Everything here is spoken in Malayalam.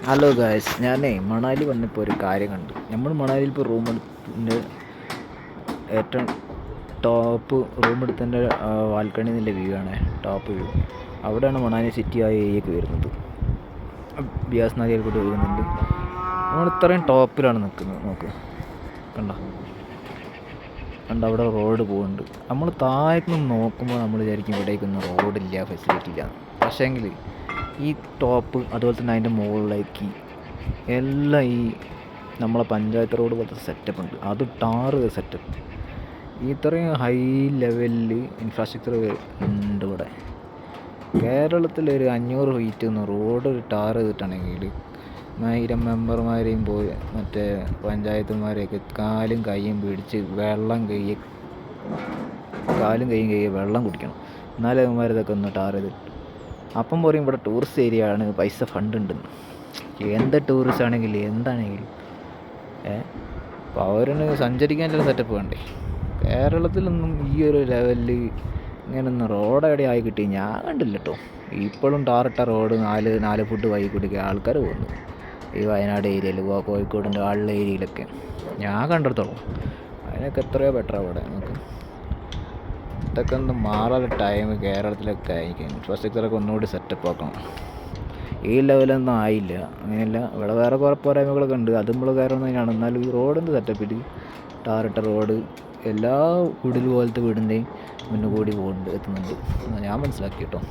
ഹലോ ഗായ്സ്, ഞാനേ മണാലി വന്നപ്പോൾ ഒരു കാര്യം കണ്ടു. നമ്മൾ മണാലിയിൽ ഇപ്പോൾ റൂമെടുത്തിൻ്റെ ഏറ്റവും ടോപ്പ് റൂമെടുത്തതിൻ്റെ ബാൽക്കണി എന്നുള്ള വ്യൂ ആണ്, ടോപ്പ് വ്യൂ. അവിടെയാണ് മണാലി സിറ്റി ആ ഏരിയക്ക് വരുന്നത്. ബിയാസ് നദിയിൽ കൂടി ഒഴുകുന്നുണ്ട്. നമ്മൾ ഇത്രയും ടോപ്പിലാണ് നിൽക്കുന്നത്. നോക്ക്, കണ്ട അവിടെ റോഡ് പോകുന്നുണ്ട്. നമ്മൾ താഴേക്ക് നിന്ന് നോക്കുമ്പോൾ നമ്മൾ വിചാരിക്കും ഇവിടേക്കൊന്നും റോഡില്ല, ഫെസിലിറ്റി ഇല്ല. പക്ഷേങ്കിൽ ഈ ടോപ്പ് അതുപോലെ തന്നെ അതിൻ്റെ മുകളിലേക്ക് എല്ലാം ഈ നമ്മളെ പഞ്ചായത്ത് റോഡ് പോലത്തെ സെറ്റപ്പ് ഉണ്ട്. അത് ടാറ് സെറ്റപ്പ്. ഇത്രയും ഹൈ ലെവലിൽ ഇൻഫ്രാസ്ട്രക്ചർ ഉണ്ട് ഇവിടെ. കേരളത്തിലൊരു 500 ഫീറ്റ് റോഡ് ടാർ ചെയ്തിട്ടാണെങ്കിൽ 1000 മെമ്പർമാരെയും പോയി മറ്റേ പഞ്ചായത്തുമാരെയൊക്കെ കാലും കൈയും പിടിച്ച് കാലും കൈയും വെള്ളം കുടിക്കണം. എന്നാലേ അവന്മാരിതൊക്കെ ഒന്ന് ടാർ ചെയ്തിട്ട് അപ്പം പറയും ഇവിടെ ടൂറിസ്റ്റ് ഏരിയ ആണ്, പൈസ ഫണ്ട് ഉണ്ടെന്ന്. എന്ത് ടൂറിസ്റ്റ് ആണെങ്കിലും എന്താണെങ്കിലും പൗരന് സഞ്ചരിക്കാൻ ചില സെറ്റപ്പ് വേണ്ടേ? കേരളത്തിലൊന്നും ഈ ഒരു ലെവലിൽ ഇങ്ങനൊന്നും റോഡ് എവിടെ ആയി കിട്ടി ഞാൻ കണ്ടില്ല കേട്ടോ. ഇപ്പോഴും ടാറിട്ട റോഡ് 4 ഫുട്ട് വൈകി കൂടിയൊക്കെ ആൾക്കാർ പോകുന്നു. ഈ വയനാട് ഏരിയയിൽ, കോഴിക്കോടിൻ്റെ ആളുള്ള ഏരിയയിലൊക്കെ ഞാൻ കണ്ടിടത്തോളം അതിനൊക്കെ എത്രയോ ബെറ്റർ അവിടെ. നമുക്ക് ഇതൊക്കെ ഒന്ന് മാറാതെ ടൈം കേരളത്തിലൊക്കെ ആയിരിക്കും. ഇൻഫ്രാസ്ട്രക്ചറൊക്കെ ഒന്നുകൂടി സെറ്റപ്പ് ആക്കണം. ഈ ലെവലൊന്നും ആയില്ല. അങ്ങനെയല്ല, ഇവിടെ വേറെ കുറേ പോരായ്മകളൊക്കെ ഉണ്ട്. അത് നമ്മൾ കയറുന്നതിനാണ്. എന്നാലും ഈ റോഡിൻ്റെ സെറ്റപ്പിൽ ടാറിട്ട റോഡ് എല്ലാ വീടിൽ പോലത്തെ വീടിൻ്റെയും മുന്നുകൂടി എത്തുന്നുണ്ട് ഞാൻ മനസ്സിലാക്കി കേട്ടോ.